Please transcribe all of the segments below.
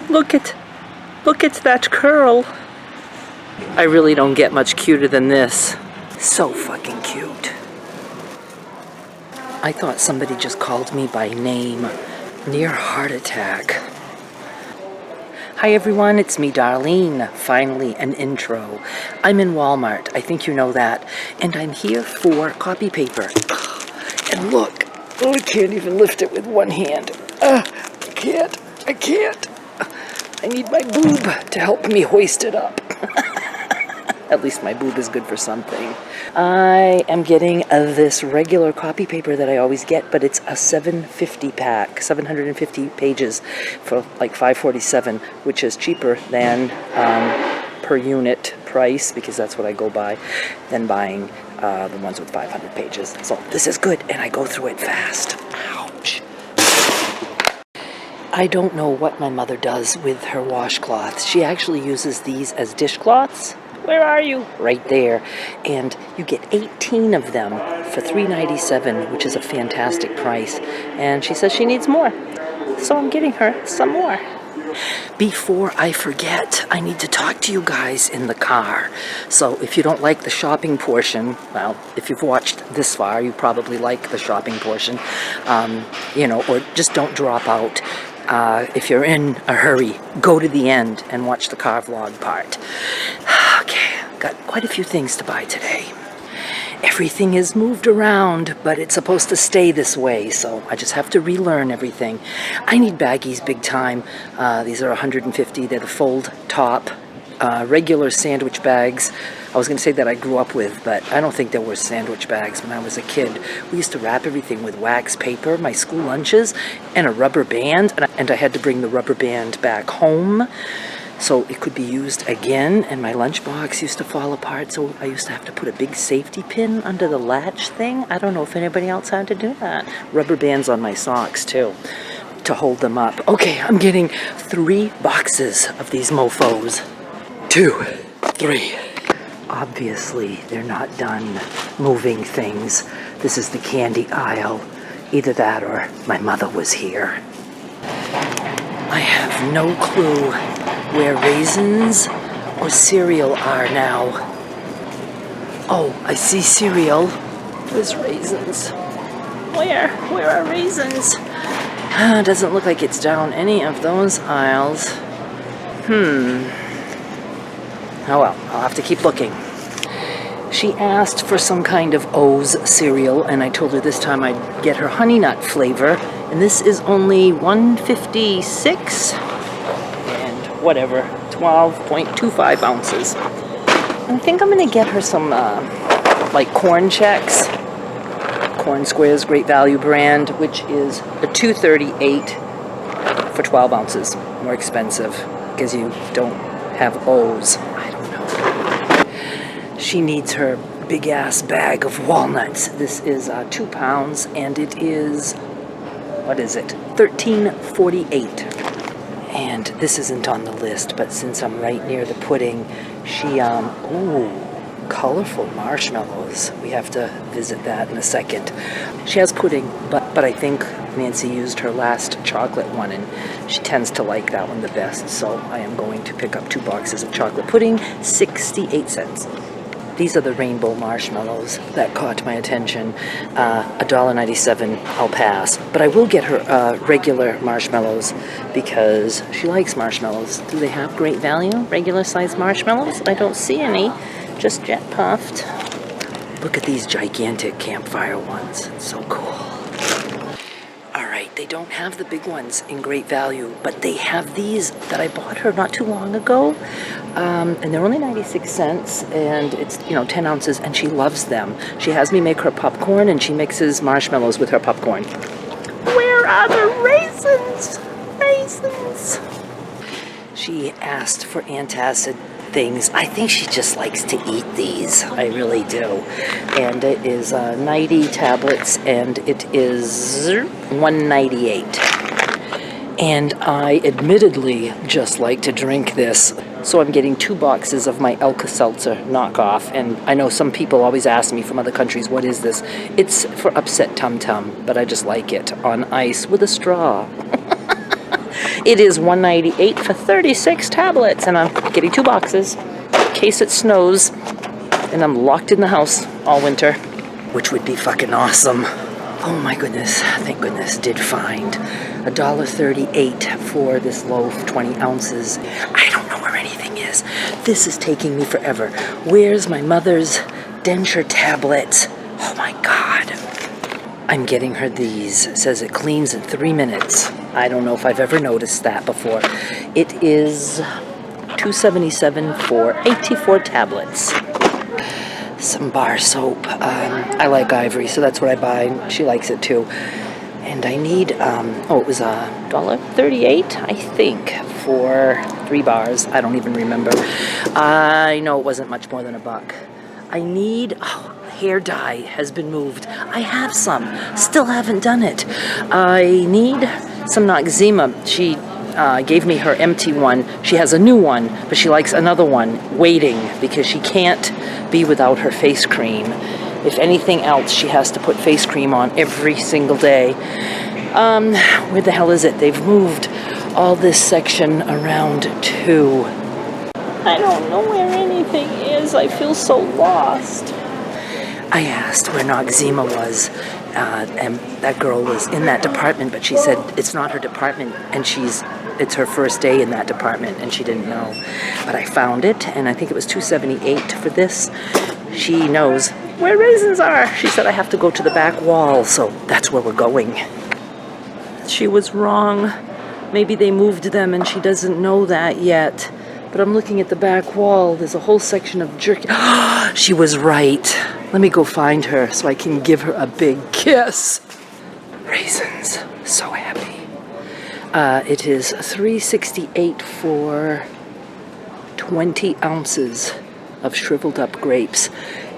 Look at that curl. I really don't get much cuter than this. So fucking cute. I thought somebody just called me by name. Near heart attack. Hi everyone, it's me, Darlene. Finally, an intro. I'm in Walmart, I think you know that. And I'm here for copy paper. And look, oh, I can't even lift it with one hand. I can't. I need my boob to help me hoist it up. At least my boob is good for something. I am getting this regular copy paper that I always get, but it's a 750 pack, 750 pages for like $5.47, which is cheaper than per unit price, because that's what I go by, than buying the ones with 500 pages. So this is good, and I go through it fast. Ouch. I don't know what my mother does with her washcloths. She actually uses these as dishcloths. Where are you? Right there. And you get 18 of them for $3.97, which is a fantastic price. And she says she needs more. So I'm getting her some more. Before I forget, I need to talk to you guys in the car. So if you don't like the shopping portion, well, if you've watched this far, you probably like the shopping portion, or just don't drop out. If you're in a hurry, go to the end and watch the car vlog part. Okay, got quite a few things to buy today. Everything is moved around, but it's supposed to stay this way, so I just have to relearn everything. I need baggies big time. These are 150. They're the fold top, regular sandwich bags. I was going to say that I grew up with, but I don't think there were sandwich bags when I was a kid. We used to wrap everything with wax paper, my school lunches, and a rubber band, and I had to bring the rubber band back home so it could be used again, and my lunchbox used to fall apart, so I used to have to put a big safety pin under the latch thing. I don't know if anybody else had to do that. Rubber bands on my socks, too, to hold them up. Okay, I'm getting 3 boxes of these mofos. 2, 3. Obviously, they're not done moving things. This is the candy aisle. Either that or my mother was here. I have no clue where raisins or cereal are now. Oh, I see cereal. There's raisins. Where are raisins? Doesn't look like it's down any of those aisles. Oh well, I'll have to keep looking. She asked for some kind of O's cereal, and I told her this time I'd get her honey nut flavor, and this is only $1.56, and whatever, 12.25 ounces. I think I'm gonna get her some, like Corn Chex, Corn Squares, Great Value brand, which is a $2.38 for 12 ounces. More expensive, because you don't have O's. She needs her big ass bag of walnuts. This is 2 pounds, and it is, what is it? $13.48. And this isn't on the list, but since I'm right near the pudding, she colorful marshmallows. We have to visit that in a second. She has pudding, but I think Nancy used her last chocolate one, and she tends to like that one the best. So I am going to pick up 2 boxes of chocolate pudding, 68 cents. These are the rainbow marshmallows that caught my attention. $1.97, I'll pass. But I will get her regular marshmallows because she likes marshmallows. Do they have Great Value, regular size marshmallows? I don't see any, just jet puffed. Look at these gigantic campfire ones. It's so cool. Alright, they don't have the big ones in Great Value, but they have these that I bought her not too long ago. And they're only 96 cents, and it's, 10 ounces, and she loves them. She has me make her popcorn, and she mixes marshmallows with her popcorn. Where are the raisins? Raisins! She asked for antacid things. I think she just likes to eat these. I really do. And it is 90 tablets, and it is $1.98. And I admittedly just like to drink this. So I'm getting 2 boxes of my Alka-Seltzer knockoff. And I know some people always ask me from other countries, what is this? It's for upset tum-tum, but I just like it on ice with a straw. It is $198 for 36 tablets, and I'm getting 2 boxes in case it snows, and I'm locked in the house all winter, which would be fucking awesome. Oh my goodness, thank goodness, did find $1.38 for this loaf, 20 ounces. I don't know where anything is. This is taking me forever. Where's my mother's denture tablets? Oh my God. I'm getting her these. It says it cleans in 3 minutes. I don't know if I've ever noticed that before. It is $2.77 for 84 tablets. Some bar soap. I like Ivory, so that's what I buy. She likes it too. And I need, it was $1.38, I think, for 3 bars. I don't even remember. I know it wasn't much more than $1. I need, hair dye has been moved. I have some, still haven't done it. I need some Noxzema. She gave me her empty one. She has a new one, but she likes another one waiting because she can't be without her face cream. If anything else, she has to put face cream on every single day. Where the hell is it? They've moved all this section around too. I don't know where anything is. I feel so lost. I asked where Noxzema was, and that girl was in that department, but she said it's not her department, and it's her first day in that department, and she didn't know. But I found it, and I think it was $2.78 for this. She knows where raisins are. She said I have to go to the back wall, so that's where we're going. She was wrong. Maybe they moved them, and she doesn't know that yet. But I'm looking at the back wall. There's a whole section of jerky. She was right. Let me go find her so I can give her a big kiss. Raisins. So happy. It is $3.68 for 20 ounces of shriveled up grapes.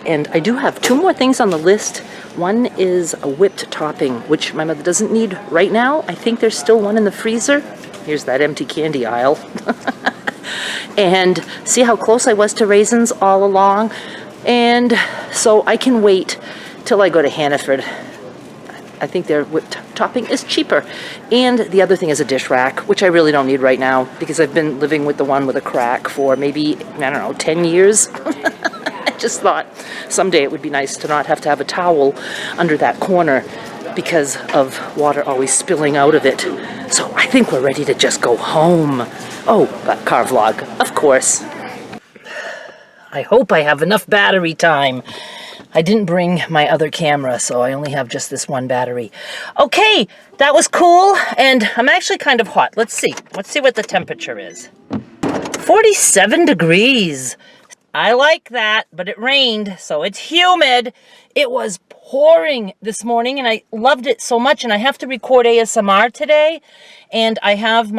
And I do have 2 more things on the list. One is a whipped topping, which my mother doesn't need right now. I think there's still one in the freezer. Here's that empty candy aisle. And see how close I was to raisins all along? And so I can wait till I go to Hannaford. I think their whipped topping is cheaper. And the other thing is a dish rack, which I really don't need right now because I've been living with the one with a crack for maybe, 10 years. I just thought someday it would be nice to not have to have a towel under that corner because of water always spilling out of it. So I think we're ready to just go home. Oh, car vlog, of course. I hope I have enough battery time. I didn't bring my other camera, so I only have just this one battery. Okay, that was cool, and I'm actually kind of hot. Let's see. Let's see what the temperature is. 47 degrees. I like that, but it rained, so it's humid. It was pouring this morning, and I loved it so much, and I have to record ASMR today, and I have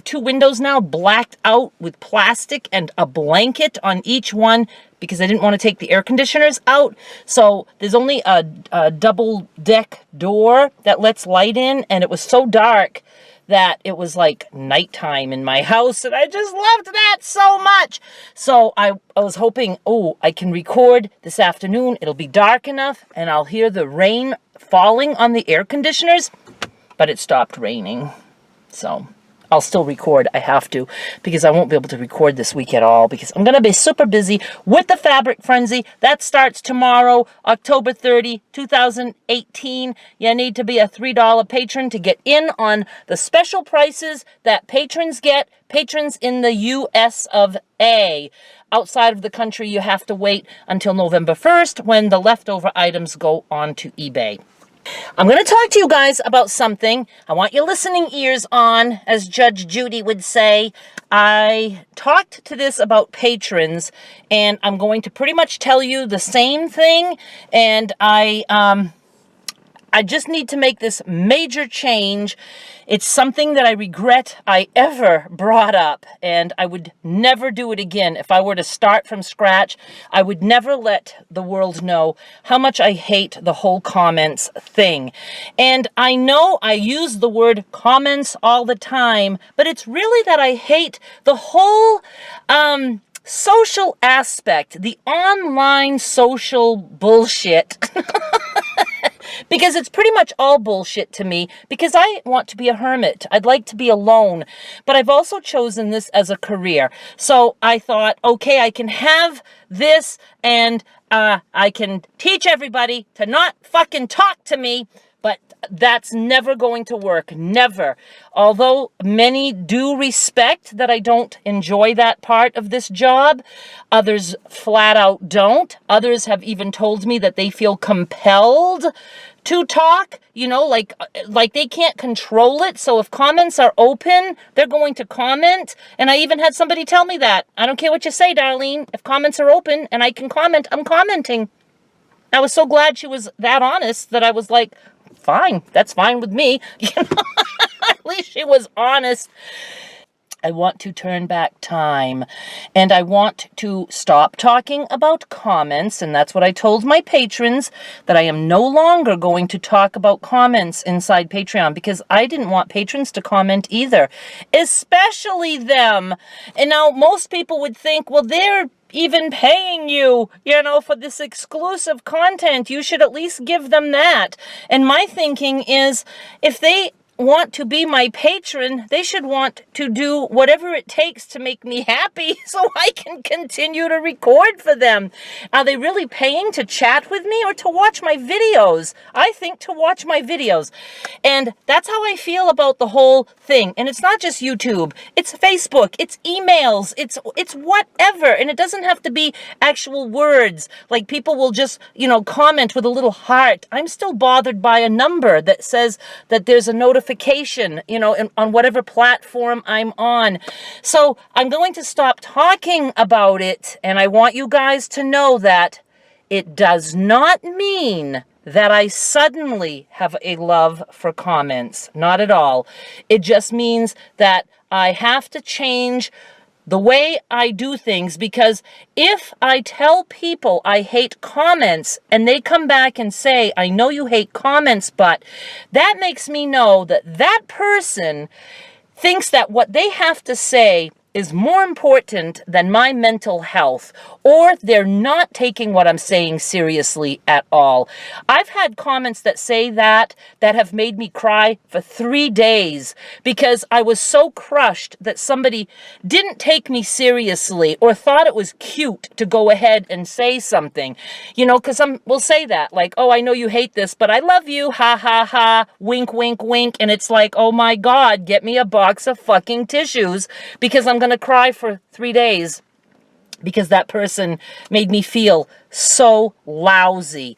2 windows now blacked out with plastic and a blanket on each one because I didn't want to take the air conditioners out. So there's only a double deck door that lets light in, and it was so dark that it was like nighttime in my house, and I just loved that so much. So I was hoping, I can record this afternoon. It'll be dark enough, and I'll hear the rain falling on the air conditioners, but it stopped raining. So I'll still record. I have to, because I won't be able to record this week at all because I'm going to be super busy with the Fabric Frenzy. That starts tomorrow, October 30, 2018. You need to be a $3 patron to get in on the special prices that patrons get. Patrons in the US of A. Outside of the country, you have to wait until November 1st when the leftover items go on to eBay. I'm going to talk to you guys about something. I want your listening ears on, as Judge Judy would say. I talked to this about patrons, and I'm going to pretty much tell you the same thing, and I just need to make this major change. It's something that I regret I ever brought up, and I would never do it again. If I were to start from scratch, I would never let the world know how much I hate the whole comments thing. And I know I use the word comments all the time, but it's really that I hate the whole social aspect, the online social bullshit because it's pretty much all bullshit to me, because I want to be a hermit. I'd like to be alone, but I've also chosen this as a career. So I thought, okay, I can have this, and I can teach everybody to not fucking talk to me, but that's never going to work. Never. Although many do respect that I don't enjoy that part of this job, others flat out don't. Others have even told me that they feel compelled to talk, like they can't control it. So if comments are open, they're going to comment. And I even had somebody tell me that. I don't care what you say, Darlene. If comments are open and I can comment, I'm commenting. I was so glad she was that honest that I was like, fine, that's fine with me. At least she was honest. I want to turn back time, and I want to stop talking about comments, and that's what I told my patrons, that I am no longer going to talk about comments inside Patreon, because I didn't want patrons to comment either, especially them. And now most people would think, well, they're even paying you, for this exclusive content. You should at least give them that. And my thinking is, if they want to be my patron, they should want to do whatever it takes to make me happy so I can continue to record for them. Are they really paying to chat with me or to watch my videos? I think to watch my videos. And that's how I feel about the whole thing. And it's not just YouTube. It's Facebook. It's emails. It's whatever. And it doesn't have to be actual words. Like people will just, comment with a little heart. I'm still bothered by a number that says that there's a notification, on whatever platform I'm on. So I'm going to stop talking about it, and I want you guys to know that it does not mean that I suddenly have a love for comments. Not at all. It just means that I have to change the way I do things, because if I tell people I hate comments and they come back and say, I know you hate comments, but that makes me know that that person thinks that what they have to say is more important than my mental health, or they're not taking what I'm saying seriously at all. I've had comments that say that have made me cry for 3 days because I was so crushed that somebody didn't take me seriously or thought it was cute to go ahead and say something. Because we'll say that, like, oh, I know you hate this, but I love you, ha, ha, ha, wink, wink, wink. And it's like, oh my God, get me a box of fucking tissues, because I'm going to cry for 3 days because that person made me feel so lousy.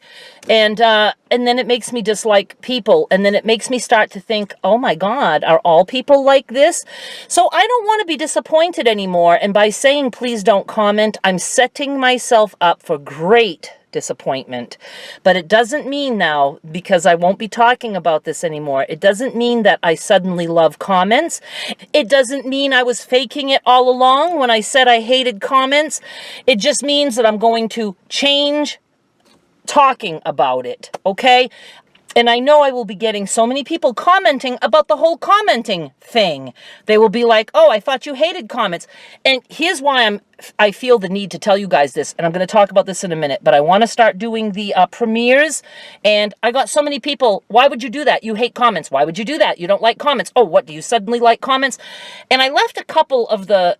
And then it makes me dislike people. And then it makes me start to think, oh my God, are all people like this? So I don't want to be disappointed anymore. And by saying, please don't comment, I'm setting myself up for great disappointment. But it doesn't mean now, because I won't be talking about this anymore, it doesn't mean that I suddenly love comments. It doesn't mean I was faking it all along when I said I hated comments. It just means that I'm going to change talking about it, okay? And I know I will be getting so many people commenting about the whole commenting thing. They will be like, oh, I thought you hated comments. And here's why I feel the need to tell you guys this. And I'm going to talk about this in a minute. But I want to start doing the premieres. And I got so many people, why would you do that? You hate comments. Why would you do that? You don't like comments. Oh, what, do you suddenly like comments? And I left a couple of the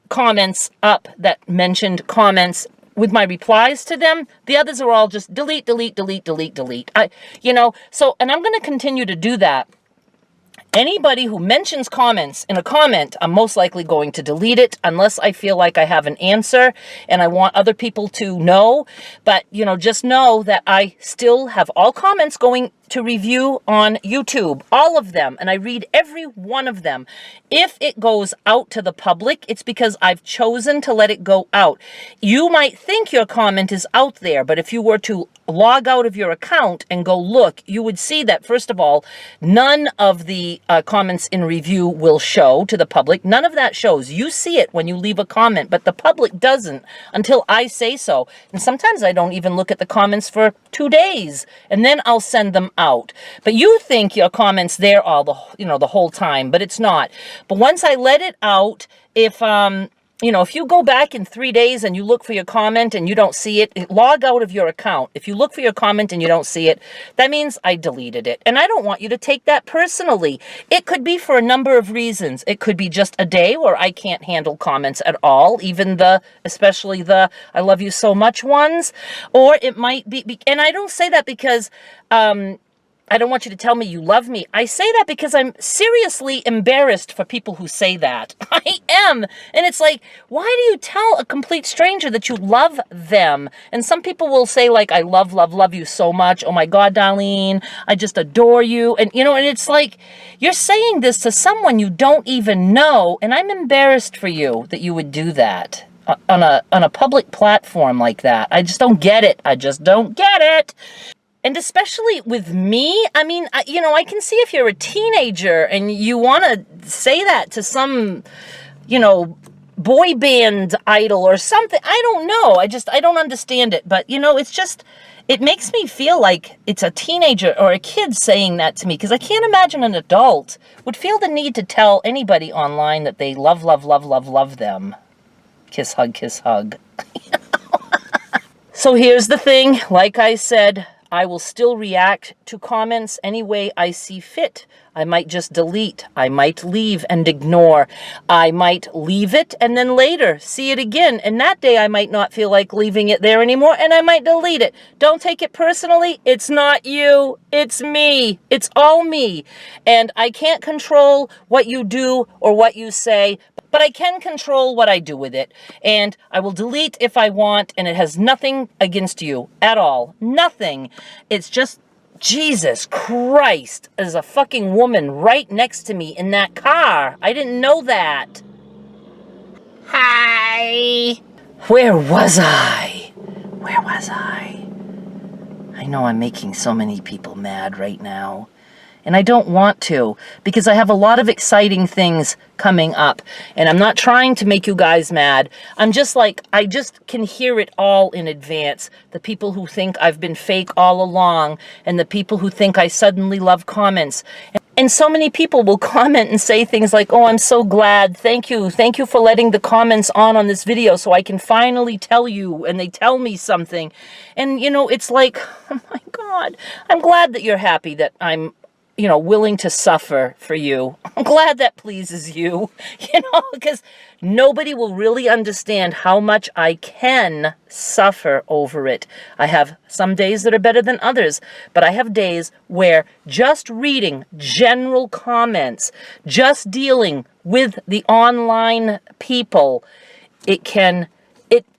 comments up that mentioned comments with my replies to them. The others are all just delete, delete, delete, delete, delete. And I'm going to continue to do that. Anybody who mentions comments in a comment, I'm most likely going to delete it unless I feel like I have an answer and I want other people to know. But, just know that I still have all comments going to review on YouTube, all of them, and I read every one of them. If it goes out to the public, it's because I've chosen to let it go out. You might think your comment is out there, but if you were to log out of your account and go look, you would see that, first of all, none of the comments in review will show to the public. None of that shows. You see it when you leave a comment, but the public doesn't until I say so. And sometimes I don't even look at the comments for 2 days, and then I'll send them out. But you think your comment's there all the whole time, but it's not. But once I let it out, if if you go back in 3 days and you look for your comment and you don't see it, log out of your account. If you look for your comment and you don't see it, that means I deleted it. And I don't want you to take that personally. It could be for a number of reasons. It could be just a day where I can't handle comments at all, even especially the I love you so much ones. Or it might be, and I don't say that because, I don't want you to tell me you love me. I say that because I'm seriously embarrassed for people who say that. I am. And it's like, why do you tell a complete stranger that you love them? And some people will say like, I love you so much. Oh my God, Darlene, I just adore you. And and it's like, you're saying this to someone you don't even know. And I'm embarrassed for you that you would do that on a public platform like that. I just don't get it. I just don't get it. And especially with me, I mean, I can see if you're a teenager and you want to say that to some, boy band idol or something. I don't know. I don't understand it. But, it makes me feel like it's a teenager or a kid saying that to me, because I can't imagine an adult would feel the need to tell anybody online that they love them. Kiss, hug. So here's the thing. Like I said, I will still react to comments any way I see fit. I might just delete. I might leave and ignore. I might leave it and then later see it again. And that day I might not feel like leaving it there anymore and I might delete it. Don't take it personally. It's not you. It's me. It's all me. And I can't control what you do or what you say, but I can control what I do with it. And I will delete if I want, and it has nothing against you at all. Nothing. It's just, Jesus Christ, there's a fucking woman right next to me in that car. I didn't know that. Hi. Where was I? I know I'm making so many people mad right now. And I don't want to, because I have a lot of exciting things coming up. And I'm not trying to make you guys mad. I'm just like, I just can hear it all in advance. The people who think I've been fake all along, and the people who think I suddenly love comments. And so many people will comment and say things like, oh, I'm so glad. Thank you for letting the comments on this video so I can finally tell you. And they tell me something. And, it's like, oh my God, I'm glad that you're happy that I'm willing to suffer for you. I'm glad that pleases you, because nobody will really understand how much I can suffer over it. I have some days that are better than others, but I have days where just reading general comments, just dealing with the online people,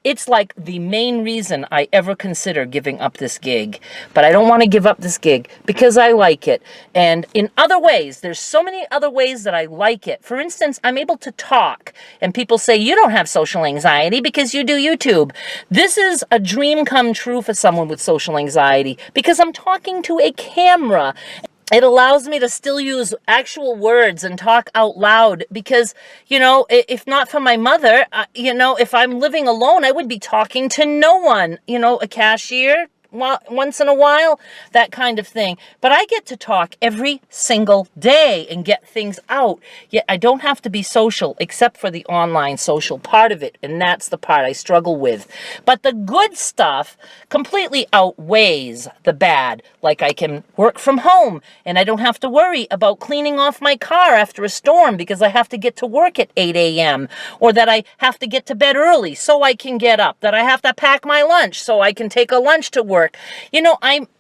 it's like the main reason I ever consider giving up this gig. But I don't want to give up this gig because I like it. And in other ways, there's so many other ways that I like it. For instance, I'm able to talk. And people say, you don't have social anxiety because you do YouTube. This is a dream come true for someone with social anxiety because I'm talking to a camera. It allows me to still use actual words and talk out loud because, if not for my mother, if I'm living alone, I would be talking to no one, a cashier once in a while, that kind of thing. But I get to talk every single day and get things out. Yet I don't have to be social except for the online social part of it. And that's the part I struggle with. But the good stuff completely outweighs the bad. Like I can work from home and I don't have to worry about cleaning off my car after a storm because I have to get to work at 8 a.m. Or that I have to get to bed early so I can get up. That I have to pack my lunch so I can take a lunch to work.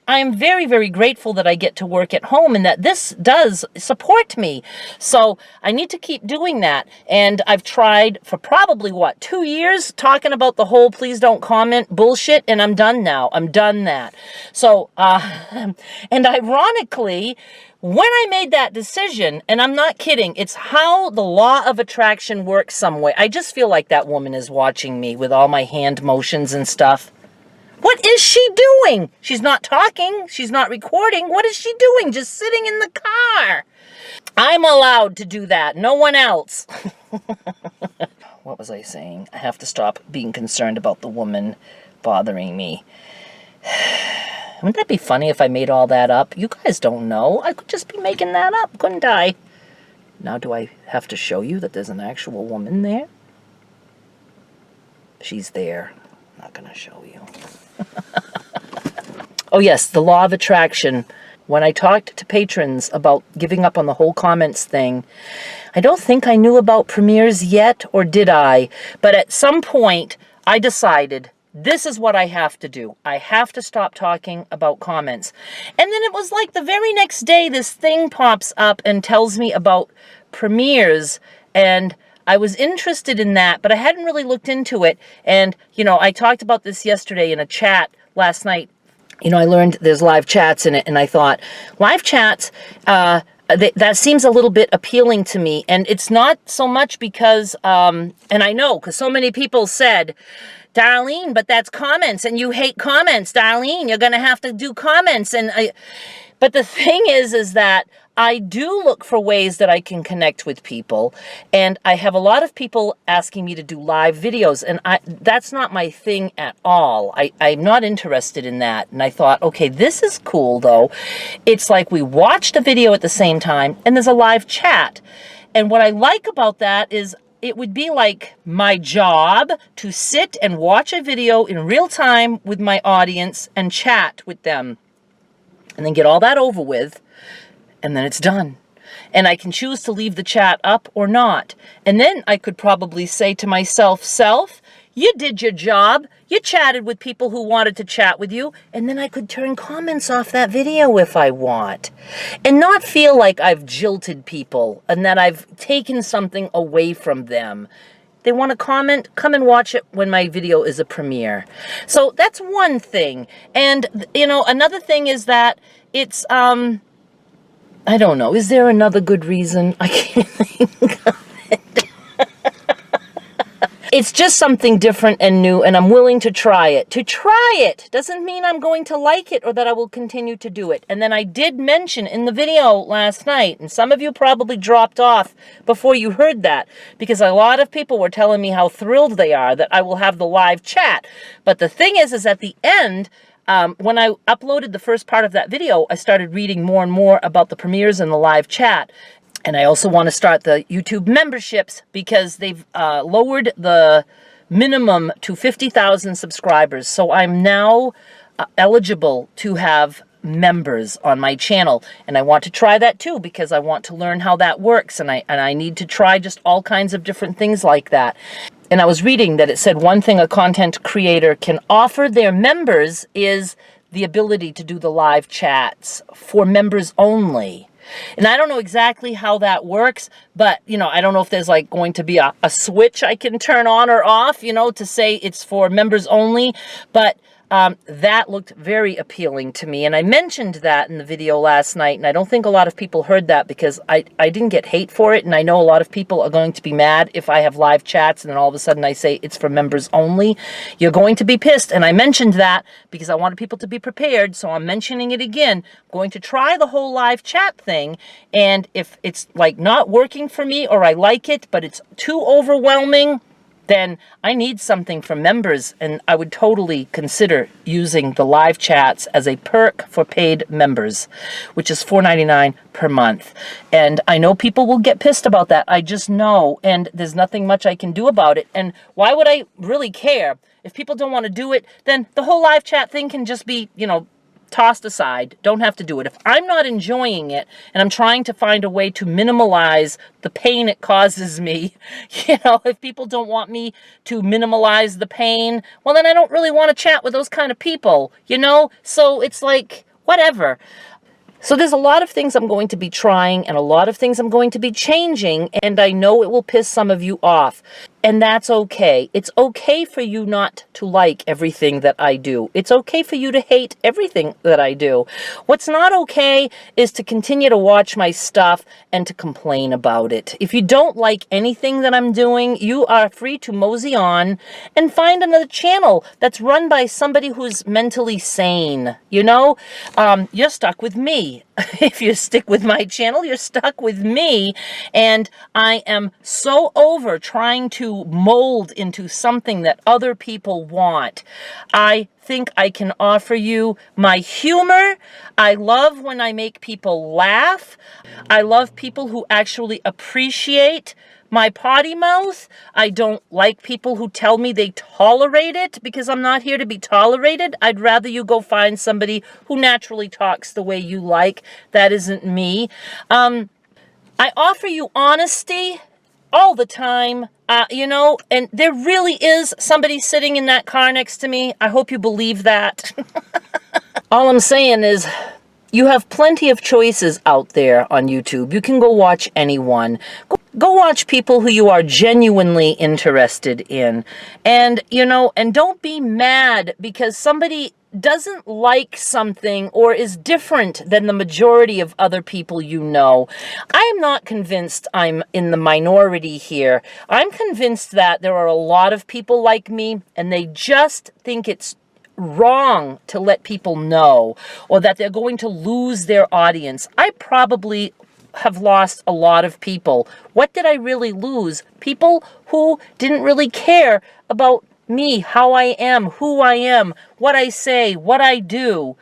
I'm very, very grateful that I get to work at home and that this does support me. So I need to keep doing that. And I've tried for probably, 2 years talking about the whole please don't comment bullshit. And I'm done now. I'm done that. So, and ironically, when I made that decision, and I'm not kidding, it's how the law of attraction works some way. I just feel like that woman is watching me with all my hand motions and stuff. What is she doing? She's not talking. She's not recording. What is she doing? Just sitting in the car. I'm allowed to do that. No one else. What was I saying? I have to stop being concerned about the woman bothering me. Wouldn't that be funny if I made all that up? You guys don't know. I could just be making that up, couldn't I? Now do I have to show you that there's an actual woman there? She's there. I'm not going to show you. Oh, yes, the law of attraction. When I talked to patrons about giving up on the whole comments thing, I don't think I knew about premieres yet, or did I? But at some point, I decided this is what I have to do. I have to stop talking about comments. And then it was like the very next day, this thing pops up and tells me about premieres, and I was interested in that, but I hadn't really looked into it. And, you know, I talked about this yesterday in a chat last night. You know, I learned there's live chats in it, and I thought, live chats, that seems a little bit appealing to me. And it's not so much because, and I know, because so many people said, Darlene, but that's comments, and you hate comments, Darlene. You're going to have to do comments. But the thing is that I do look for ways that I can connect with people, and I have a lot of people asking me to do live videos, and that's not my thing at all. I'm not interested in that, and I thought, okay, this is cool, though. It's like we watched a video at the same time, and there's a live chat, and what I like about that is it would be like my job to sit and watch a video in real time with my audience and chat with them, and then get all that over with, and then it's done. And I can choose to leave the chat up or not. And then I could probably say to myself, self, you did your job. You chatted with people who wanted to chat with you. And then I could turn comments off that video if I want. And not feel like I've jilted people and that I've taken something away from them. They want to comment, come and watch it when my video is a premiere. So that's one thing. And, you know, another thing is that it's, I don't know. Is there another good reason? I can't think of it. It's just something different and new, and I'm willing to try it. To try it doesn't mean I'm going to like it or that I will continue to do it. And then I did mention in the video last night, and some of you probably dropped off before you heard that, because a lot of people were telling me how thrilled they are that I will have the live chat. But the thing is at the end, when I uploaded the first part of that video, I started reading more and more about the premieres and the live chat. And I also want to start the YouTube memberships because they've lowered the minimum to 50,000 subscribers. So I'm now eligible to have members on my channel. And I want to try that too because I want to learn how that works. And I need to try just all kinds of different things like that. And I was reading that it said one thing a content creator can offer their members is the ability to do the live chats for members only. And I don't know exactly how that works, but, you know, I don't know if there's like going to be a switch I can turn on or off, you know, to say it's for members only. But that looked very appealing to me. And I mentioned that in the video last night. And I don't think a lot of people heard that because I didn't get hate for it. And I know a lot of people are going to be mad if I have live chats and then all of a sudden I say it's for members only. You're going to be pissed. And I mentioned that because I wanted people to be prepared. So I'm mentioning it again. I'm going to try the whole live chat thing. And if it's like not working for me or I like it, but it's too overwhelming, then I need something for members, and I would totally consider using the live chats as a perk for paid members, which is $4.99 per month. And I know people will get pissed about that. I just know, and there's nothing much I can do about it. And why would I really care? If people don't want to do it, then the whole live chat thing can just be, you know, tossed aside. Don't have to do it. If I'm not enjoying it and I'm trying to find a way to minimize the pain it causes me, you know, if people don't want me to minimize the pain, well, then I don't really want to chat with those kind of people, you know? So it's like, whatever. So there's a lot of things I'm going to be trying and a lot of things I'm going to be changing, and I know it will piss some of you off. And that's okay. It's okay for you not to like everything that I do. It's okay for you to hate everything that I do. What's not okay is to continue to watch my stuff and to complain about it. If you don't like anything that I'm doing, you are free to mosey on and find another channel that's run by somebody who's mentally sane. You know, you're stuck with me. If you stick with my channel, you're stuck with me. And I am so over trying to mold into something that other people want. I think I can offer you my humor. I love when I make people laugh. I love people who actually appreciate my potty mouth. I don't like people who tell me they tolerate it, because I'm not here to be tolerated. I'd rather you go find somebody who naturally talks the way you like. That isn't me. I offer you honesty all the time, you know, and there really is somebody sitting in that car next to me. I hope you believe that. All I'm saying is, you have plenty of choices out there on YouTube. You can go watch anyone. Go watch people who you are genuinely interested in. And, you know, and don't be mad because somebody doesn't like something or is different than the majority of other people you know. I am not convinced I'm in the minority here. I'm convinced that there are a lot of people like me, and they just think it's wrong to let people know, or that they're going to lose their audience. I probably have lost a lot of people. What did I really lose? People who didn't really care about me, how I am, who I am, what I say, what I do.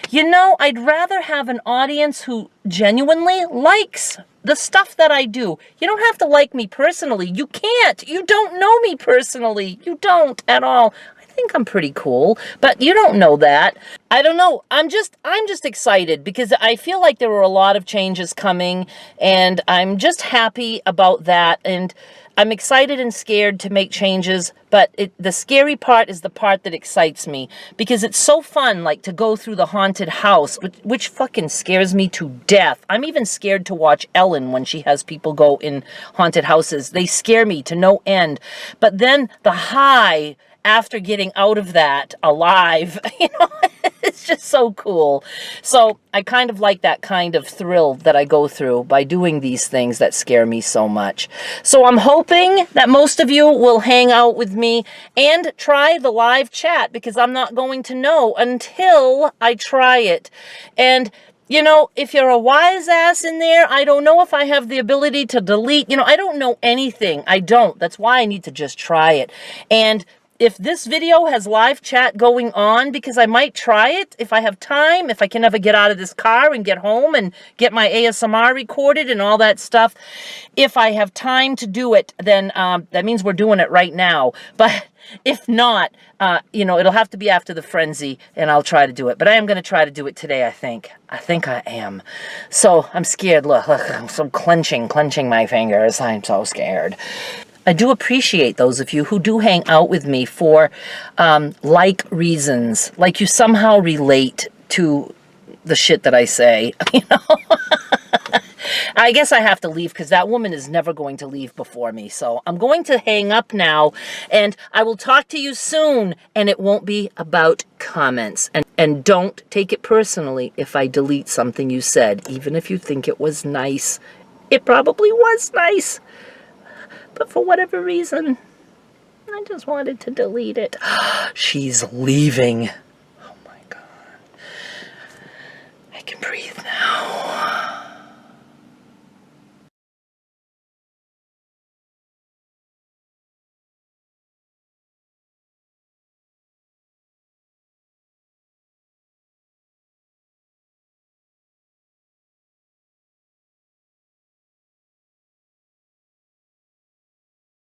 You know, I'd rather have an audience who genuinely likes the stuff that I do. You don't have to like me personally. You can't. You don't know me personally. You don't at all. I think I'm pretty cool, but you don't know that. I don't know. I'm just excited because I feel like there were a lot of changes coming, and I'm just happy about that. And I'm excited and scared to make changes, but the scary part is the part that excites me, because it's so fun, like, to go through the haunted house, which fucking scares me to death. I'm even scared to watch Ellen when she has people go in haunted houses. They scare me to no end. But then the high after getting out of that alive, you know, it's just so cool. So I kind of like that kind of thrill that I go through by doing these things that scare me so much. So I'm hoping that most of you will hang out with me and try the live chat, because I'm not going to know until I try it. And you know, if you're a wise ass in there, I don't know if I have the ability to delete. You know, I don't know anything. I don't. That's why I need to just try it. And if this video has live chat going on, because I might try it if I have time, if I can ever get out of this car and get home and get my ASMR recorded and all that stuff. If I have time to do it, then that means we're doing it right now. But if not, you know, it'll have to be after the frenzy, and I'll try to do it. But I am going to try to do it today, I think. I think I am. So I'm scared. Look, I'm so clenching my fingers. I'm so scared. I do appreciate those of you who do hang out with me for like reasons. Like you somehow relate to the shit that I say, you know. I guess I have to leave because that woman is never going to leave before me. So I'm going to hang up now, and I will talk to you soon, and it won't be about comments. And don't take it personally if I delete something you said, even if you think it was nice. It probably was nice. But for whatever reason, I just wanted to delete it. She's leaving.